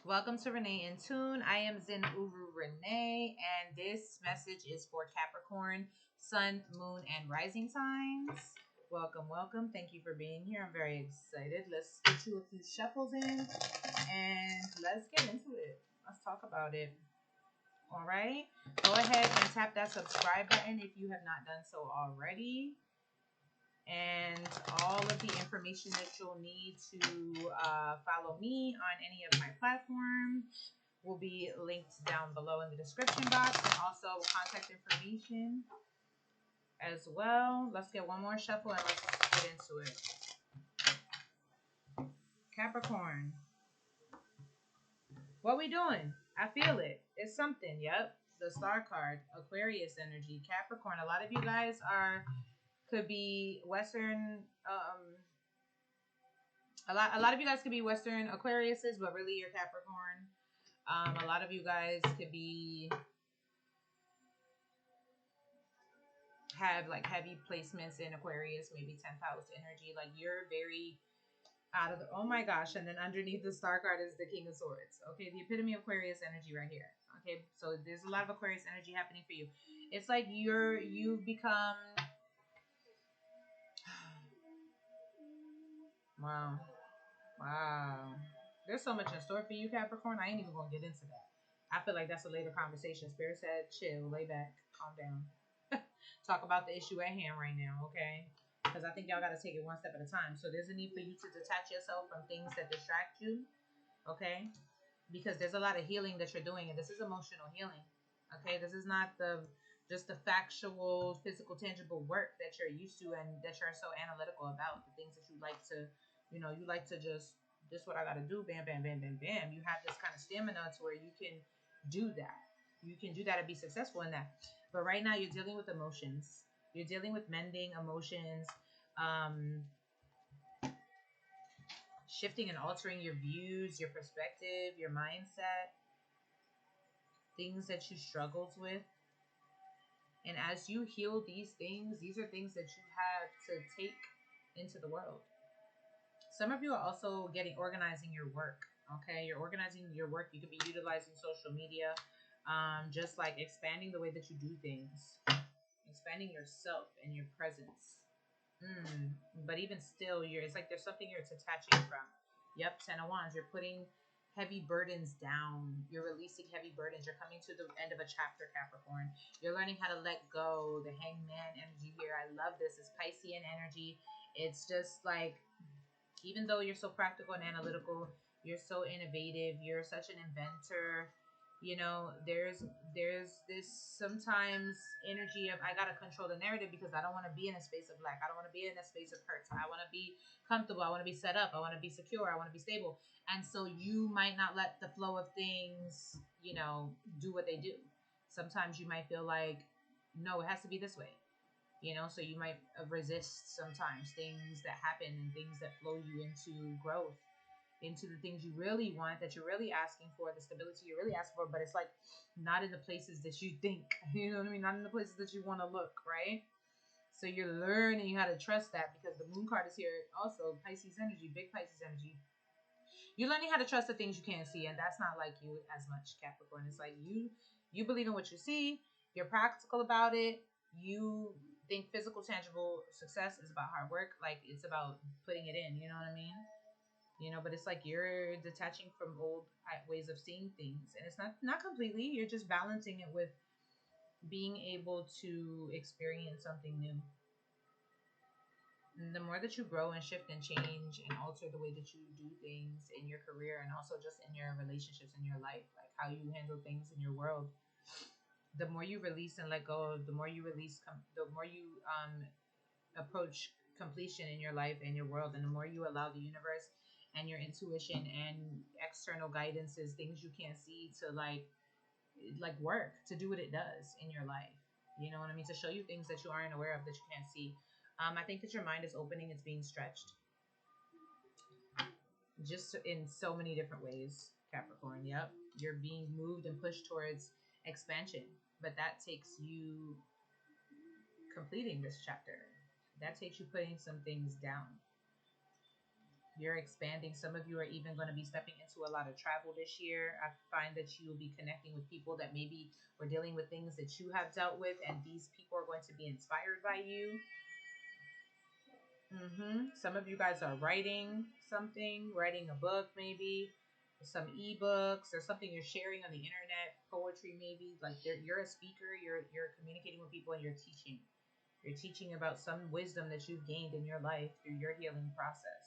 Welcome to Renee in Tune. I am Zin Uru Renee, and this message is for Capricorn, Sun, Moon, and Rising signs. Welcome, welcome. Thank you for being here. I'm very excited. Let's get you a few shuffles in, and let's get into it. Let's talk about it. All right. Go ahead and tap that subscribe button if you have not done so already. And all of the information that you'll need to follow me on any of my platforms will be linked down below in the description box, and also contact information as well. Let's get one more shuffle and let's get into it. Capricorn, what we doing? I feel it. It's something. Yep. The star card, Aquarius energy, Capricorn. A lot of you guys could be Western. A lot of you guys could be Western Aquariuses, but really you're Capricorn. A lot of you guys could be have like heavy placements in Aquarius, maybe 10th house energy. Like you're very out of the, oh my gosh. And then underneath the star card is the King of Swords. Okay, the epitome of Aquarius energy right here. Okay, so there's a lot of Aquarius energy happening for you. It's like you've become wow. Wow. There's so much in store for you, Capricorn. I ain't even gonna get into that. I feel like that's a later conversation. Spirit said, chill, lay back, calm down. Talk about the issue at hand right now, okay? Because I think y'all gotta take it one step at a time. So there's a need for you to detach yourself from things that distract you, okay? Because there's a lot of healing that you're doing, and this is emotional healing. Okay, this is not just the factual, physical, tangible work that you're used to and that you're so analytical about. The things that you like to, you like to just this what I gotta do, bam, bam, bam, bam, bam. You have this kind of stamina to where you can do that. You can do that and be successful in that. But right now you're dealing with emotions. You're dealing with mending emotions, um, shifting and altering your views, your perspective, your mindset, things that you struggled with. And as you heal these things, these are things that you have to take into the world. Some of you are also organizing your work. Okay, you're organizing your work. You could be utilizing social media, just like expanding the way that you do things, expanding yourself and your presence. But even still, it's like there's something you're detaching from. Yep, Ten of Wands. You're putting heavy burdens down. You're releasing heavy burdens. You're coming to the end of a chapter, Capricorn. You're learning how to let go. The Hangman energy here. I love this. It's Piscean energy. It's just like, even though you're so practical and analytical, you're so innovative. You're such an inventor. There's this sometimes energy of I gotta control the narrative because I don't want to be in a space of lack. I don't want to be in a space of hurt. I want to be comfortable. I want to be set up. I want to be secure. I want to be stable. And so you might not let the flow of things, do what they do. Sometimes you might feel like, no, it has to be this way. So you might resist sometimes things that happen and things that flow you into growth, into the things you really want, that you're really asking for, the stability you're really asking for, but it's like not in the places that you think, you know what I mean? Not in the places that you want to look, right? So you're learning how to trust that, because the moon card is here also, Pisces energy, big Pisces energy. You're learning how to trust the things you can't see, and that's not like you as much, Capricorn. It's like you believe in what you see, you're practical about it, you think physical, tangible success is about hard work, like it's about putting it in, you know what I mean? But it's like you're detaching from old ways of seeing things, and it's not completely, you're just balancing it with being able to experience something new. And the more that you grow and shift and change and alter the way that you do things in your career, and also just in your relationships in your life, like how you handle things in your world, the more you release and let go, the more you release, the more you approach completion in your life and your world, and the more you allow the universe and your intuition and external guidances, things you can't see, to like work, to do what it does in your life. You know what I mean? To show you things that you aren't aware of, that you can't see. I think that your mind is opening, it's being stretched, just in so many different ways, Capricorn. Yep, you're being moved and pushed towards expansion, but that takes you completing this chapter. That takes you putting some things down. You're expanding. Some of you are even going to be stepping into a lot of travel this year. I find that you will be connecting with people that maybe were dealing with things that you have dealt with, and these people are going to be inspired by you. Some of you guys are writing something, writing a book, maybe some ebooks or something you're sharing on the internet, poetry, maybe. Like you're a speaker, you're communicating with people, and you're teaching. You're teaching about some wisdom that you've gained in your life through your healing process.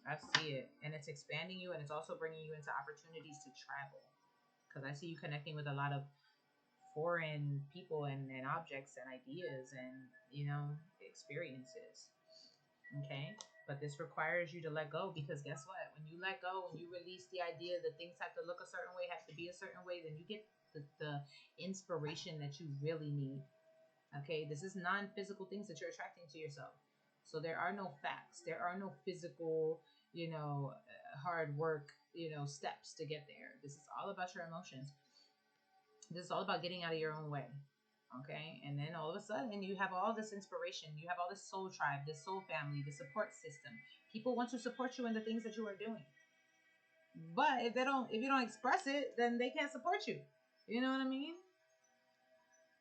I see it, and it's expanding you, and it's also bringing you into opportunities to travel. Because I see you connecting with a lot of foreign people and objects and ideas and experiences. Okay, but this requires you to let go, because guess what? When you let go, when you release the idea that things have to look a certain way, have to be a certain way, then you get the inspiration that you really need. Okay, this is non-physical things that you're attracting to yourself. So there are no facts, there are no physical, hard work, steps to get there. This is all about your emotions. This is all about getting out of your own way. Okay, and then all of a sudden you have all this inspiration, you have all this soul tribe, this soul family, the support system. People want to support you in the things that you are doing, but if you don't express it, then they can't support you. You know what I mean?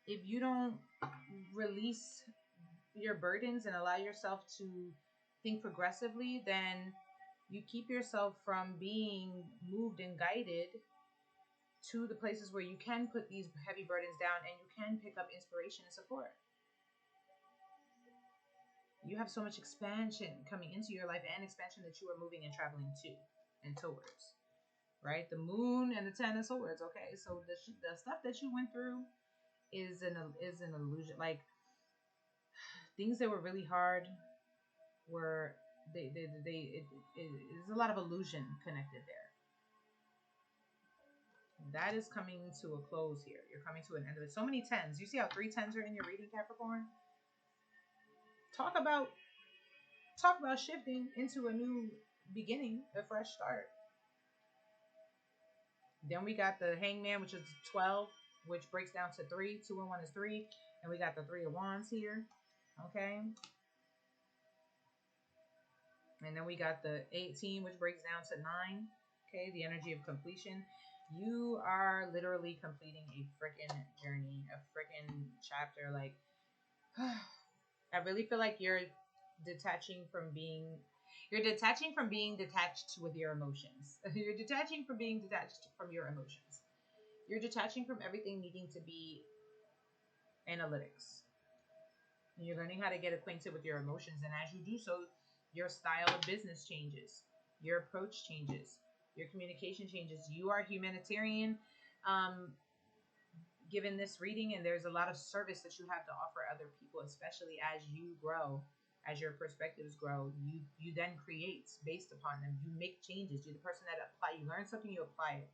If you don't release your burdens and allow yourself to think progressively, then you keep yourself from being moved and guided to the places where you can put these heavy burdens down and you can pick up inspiration and support. You have so much expansion coming into your life, and expansion that you are moving and traveling to and towards, right? The moon and the 10 of swords. Okay, so the stuff that you went through is an illusion. Like, things that were really hard were there's a lot of illusion connected there. That is coming to a close here. You're coming to an end of it. So many tens. You see how 3 tens are in your reading, Capricorn? Talk about shifting into a new beginning, a fresh start. Then we got the Hangman, which is 12, which breaks down to 3. 2 and 1 is 3. And we got the 3 of Wands here. Okay. And then we got the 18, which breaks down to 9. Okay, the energy of completion. You are literally completing a freaking journey, a freaking chapter. Like, I really feel like you're detaching from being detached with your emotions. You're detaching from being detached from your emotions. You're detaching from everything needing to be analytics. You're learning how to get acquainted with your emotions, and as you do so, your style of business changes, your approach changes, your communication changes. You are humanitarian, given this reading, and there's a lot of service that you have to offer other people, especially as you grow, as your perspectives grow. You then create based upon them. You make changes. You're the person that apply. You learn something, you apply it,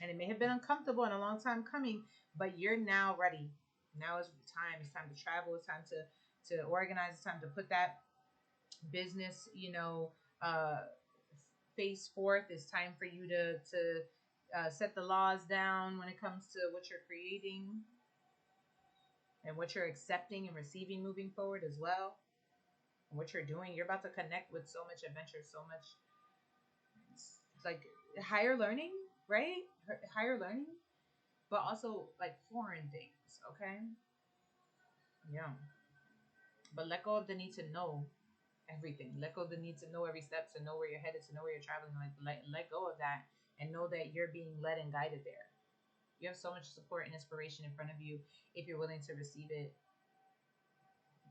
and it may have been uncomfortable and a long time coming, but you're now ready. Now is time. It's time to travel. It's time to organize. It's time to put that business, uh, face forth. It's time for you to set the laws down when it comes to what you're creating and what you're accepting and receiving moving forward as well. And what you're doing, you're about to connect with so much adventure, so much. It's like higher learning, right? Higher learning, but also like foreign things. Okay, yeah. But let go of the need to know everything. Let go of the need to know every step, to know where you're headed, to know where you're traveling. Like let go of that and know that you're being led and guided there. You have so much support and inspiration in front of you if you're willing to receive it.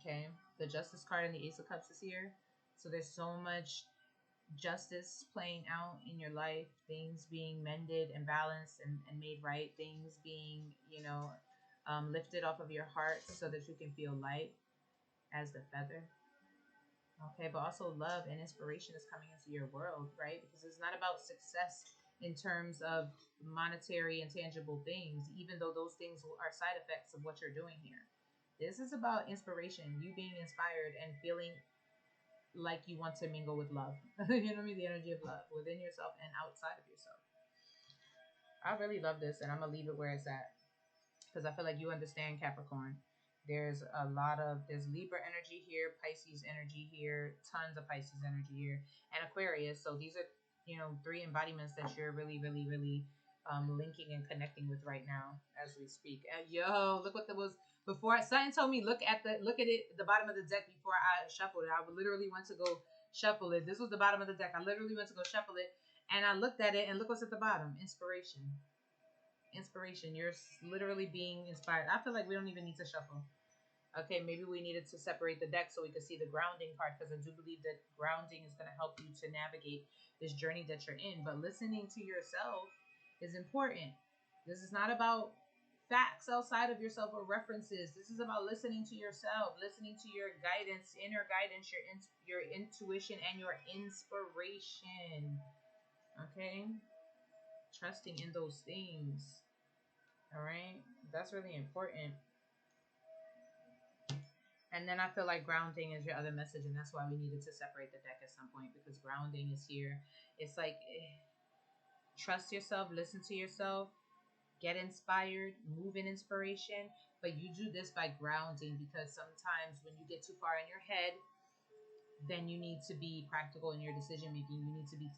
Okay. The Justice card and the Ace of Cups is here. So there's so much justice playing out in your life, things being mended and balanced and made right, things being, lifted off of your heart so that you can feel light as the feather. Okay, but also love and inspiration is coming into your world, right? Because it's not about success in terms of monetary and tangible things, even though those things are side effects of what you're doing here. This is about inspiration, you being inspired and feeling like you want to mingle with love. You know what I mean? The energy of love within yourself and outside of yourself. I really love this, and I'm going to leave it where it's at because I feel like you understand, Capricorn. There's Libra energy here, Pisces energy here, tons of Pisces energy here, and Aquarius. So these are, three embodiments that you're really, really, really linking and connecting with right now as we speak. Yo, look what that was before. Something told me look at the bottom of the deck before I shuffled it. I literally went to go shuffle it. This was the bottom of the deck. I literally went to go shuffle it, and I looked at it, and look what's at the bottom. Inspiration. Inspiration. You're literally being inspired. I feel like we don't even need to shuffle. Okay, maybe we needed to separate the deck so we could see the grounding part, because I do believe that grounding is going to help you to navigate this journey that you're in. But listening to yourself is important. This is not about facts outside of yourself or references. This is about listening to yourself, listening to your guidance, inner guidance, your intuition, and your inspiration. Okay, trusting in those things. All right, that's really important. And then I feel like grounding is your other message, and that's why we needed to separate the deck at some point, because grounding is here. It's like trust yourself, listen to yourself, get inspired, move in inspiration, but you do this by grounding, because sometimes when you get too far in your head, then you need to be practical in your decision making. You need to be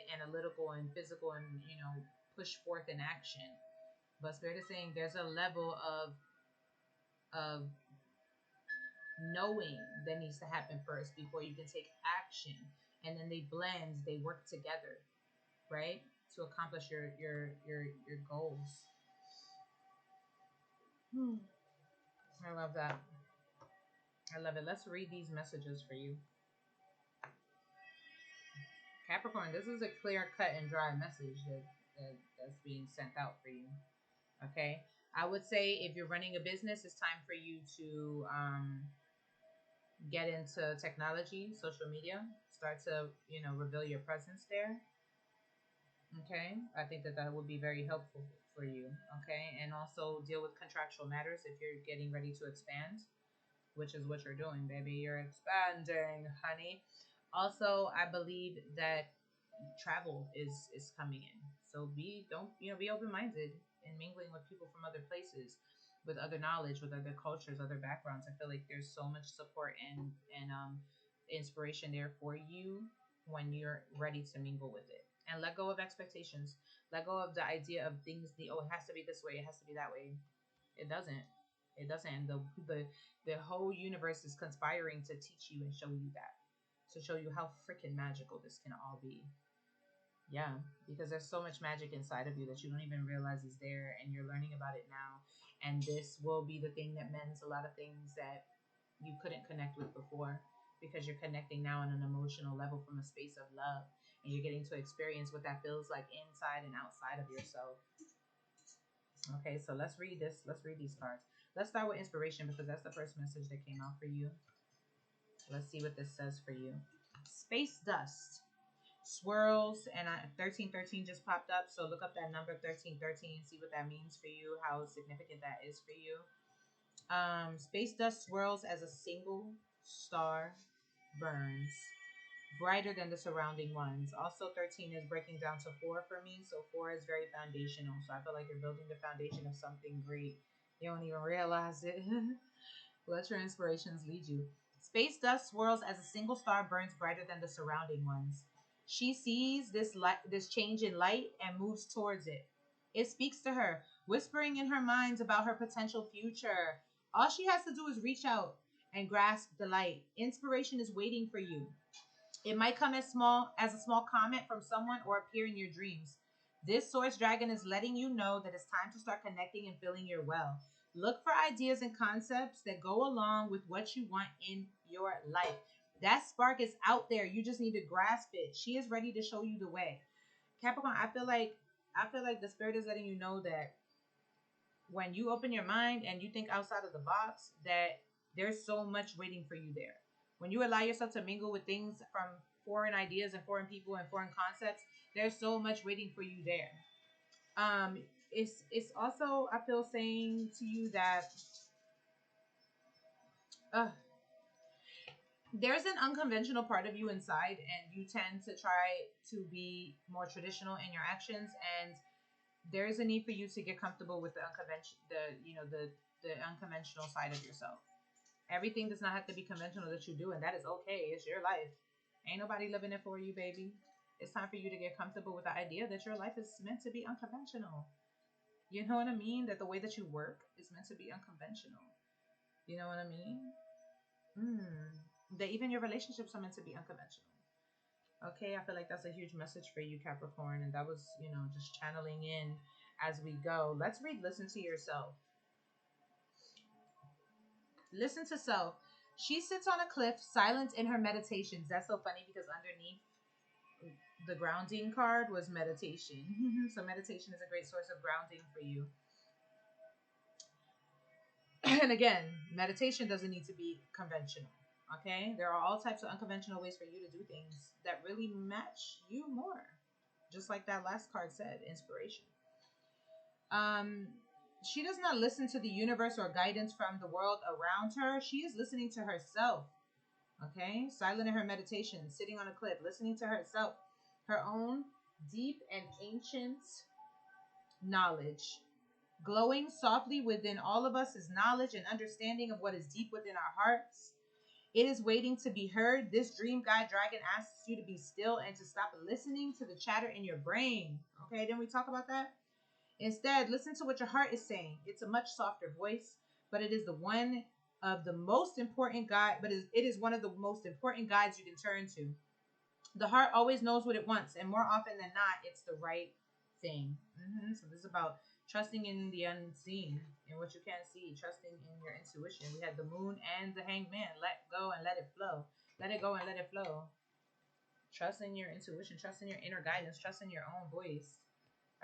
analytical and physical, and push forth in action. But Spirit is saying there's a level of knowing that needs to happen first before you can take action, and then they blend, they work together, right, to accomplish your goals. I love that. I love it. Let's read these messages for you, Capricorn. This is a clear cut and dry message that's being sent out for you. Okay, I would say if you're running a business, it's time for you to get into technology, social media, start to reveal your presence there. Okay, I think that would be very helpful for you. Okay, and also deal with contractual matters if you're getting ready to expand, which is what you're doing, baby. You're expanding, honey. Also, I believe that travel is coming in. So be open minded and mingling with people from other places, with other knowledge, with other cultures, other backgrounds. I feel like there's so much support and inspiration there for you when you're ready to mingle with it. And let go of expectations. Let go of the idea of things. It has to be this way. It has to be that way. It doesn't. It doesn't. And the whole universe is conspiring to teach you and show you that, to show you how freaking magical this can all be. Yeah, because there's so much magic inside of you that you don't even realize is there, and you're learning about it now. And this will be the thing that mends a lot of things that you couldn't connect with before, because you're connecting now on an emotional level from a space of love, and you're getting to experience what that feels like inside and outside of yourself. Okay, so let's read this. Let's read these cards. Let's start with inspiration, because that's the first message that came out for you. Let's see what this says for you. Space dust swirls, and 1313 just popped up, so look up that number 1313, see what that means for you, how significant that is for you. Space dust swirls as a single star burns brighter than the surrounding ones. Also, 13 is breaking down to 4 for me, so 4 is very foundational, so I feel like you're building the foundation of something great. You don't even realize it. Let your inspirations lead you. Space dust swirls as a single star burns brighter than the surrounding ones. She sees this change in light, and moves towards it. It speaks to her, whispering in her mind about her potential future. All she has to do is reach out and grasp the light. Inspiration is waiting for you. It might come as a small comment from someone, or appear in your dreams. This source dragon is letting you know that it's time to start connecting and filling your well. Look for ideas and concepts that go along with what you want in your life. That spark is out there. You just need to grasp it. She is ready to show you the way. Capricorn, I feel like the spirit is letting you know that when you open your mind and you think outside of the box, that there's so much waiting for you there. When you allow yourself to mingle with things from foreign ideas and foreign people and foreign concepts, there's so much waiting for you there. It's also, I feel, saying to you that there's an unconventional part of you inside, and you tend to try to be more traditional in your actions, and there's a need for you to get comfortable with the unconventional, the unconventional side of yourself. Everything does not have to be conventional that you do, and that is okay. It's your life. Ain't nobody living it for you, baby. It's time for you to get comfortable with the idea that your life is meant to be unconventional. You know what I mean? That the way that you work is meant to be unconventional. You know what I mean? That even your relationships are meant to be unconventional. Okay, I feel like that's a huge message for you, Capricorn. And that was, just channeling in as we go. Let's read Listen to Yourself. Listen to self. She sits on a cliff, silent in her meditations. That's so funny because underneath the grounding card was meditation. So meditation is a great source of grounding for you. And again, meditation doesn't need to be conventional. Okay? There are all types of unconventional ways for you to do things that really match you more. Just like that last card said, inspiration. She does not listen to the universe or guidance from the world around her. She is listening to herself. Okay? Silent in her meditation, sitting on a cliff, listening to herself. Her own deep and ancient knowledge. Glowing softly within all of us is knowledge and understanding of what is deep within our hearts. It is waiting to be heard. This dream guide dragon asks you to be still and to stop listening to the chatter in your brain. Okay, didn't we talk about that? Instead, listen to what your heart is saying. It's a much softer voice, but it is the one of the most important guide. But it is one of the most important guides you can turn to. The heart always knows what it wants, and more often than not, it's the right thing. So this is about trusting in the unseen and what you can't see, trusting in your intuition. We had the moon and the hangman. Let go and let it flow. Let it go and let it flow. Trust in your intuition, trust in your inner guidance, trust in your own voice.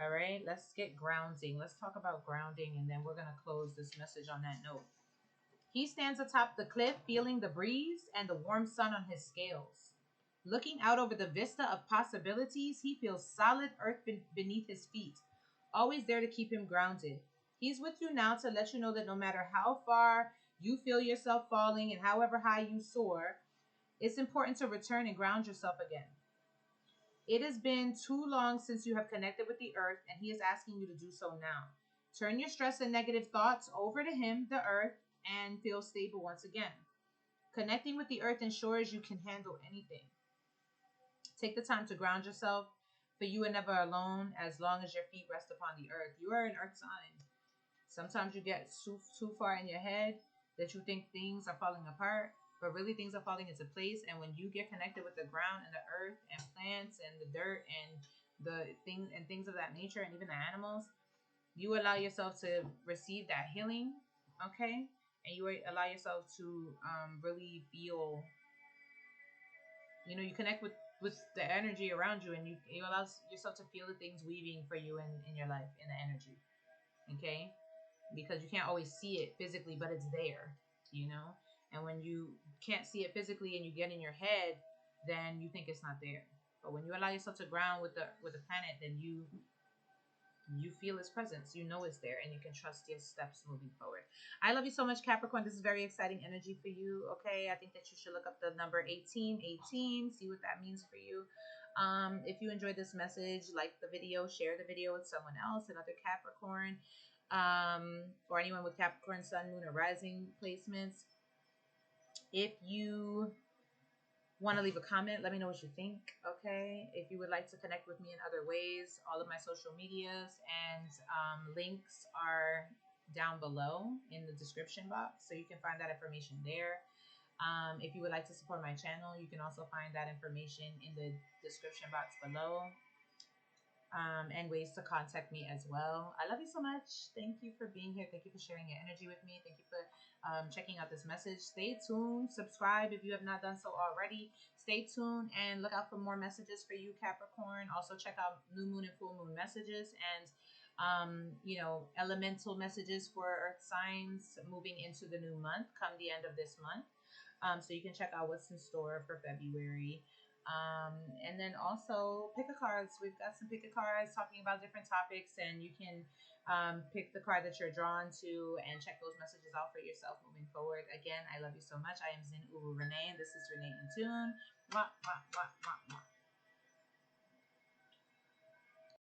All right, let's get grounding. Let's talk about grounding, and then we're going to close this message on that note. He stands atop the cliff, feeling the breeze and the warm sun on his scales. Looking out over the vista of possibilities, he feels solid earth beneath his feet, always there to keep him grounded. He's with you now to let you know that no matter how far you feel yourself falling and however high you soar, it's important to return and ground yourself again. It has been too long since you have connected with the earth, and he is asking you to do so now. Turn your stress and negative thoughts over to him, the earth, and feel stable once again. Connecting with the earth ensures you can handle anything. Take the time to ground yourself, for you are never alone as long as your feet rest upon the earth. You are an earth sign. Sometimes you get too far in your head that you think things are falling apart, but really things are falling into place. And when you get connected with the ground and the earth and plants and the dirt and the things of that nature, and even the animals, you allow yourself to receive that healing, okay? And you allow yourself to really feel, you connect with the energy around you, and you allow yourself to feel the things weaving for you in your life, in the energy, okay? Because you can't always see it physically, but it's there, and when you can't see it physically and you get in your head, then you think it's not there. But when you allow yourself to ground with the planet, then you feel its presence, it's there, and you can trust your steps moving forward. I love you so much, Capricorn. This is very exciting energy for you. Okay, I think that you should look up the number 1818, see what that means for you. If you enjoyed this message, like the video, share the video with someone else, another Capricorn, or anyone with Capricorn sun, moon, or rising placements. If you want to leave a comment, let me know what you think. Okay, if you would like to connect with me in other ways, all of my social medias and links are down below in the description box, so you can find that information there. If you would like to support my channel, you can also find that information in the description box below, and ways to contact me as well. I love you so much. Thank you for being here. Thank you for sharing your energy with me. Thank you for checking out this message. Stay tuned. Subscribe if you have not done so already. Stay tuned and look out for more messages for you, Capricorn. Also check out new moon and full moon messages, and elemental messages for earth signs moving into the new month come the end of this month. So you can check out what's in store for February. And then also pick a cards. We've got some pick a cards talking about different topics, and you can pick the card that you're drawn to and check those messages out for yourself moving forward. Again, I love you so much. I am Zin Uru Renee, and this is Renee in Tune. Mwah, mwah, mwah, mwah, mwah.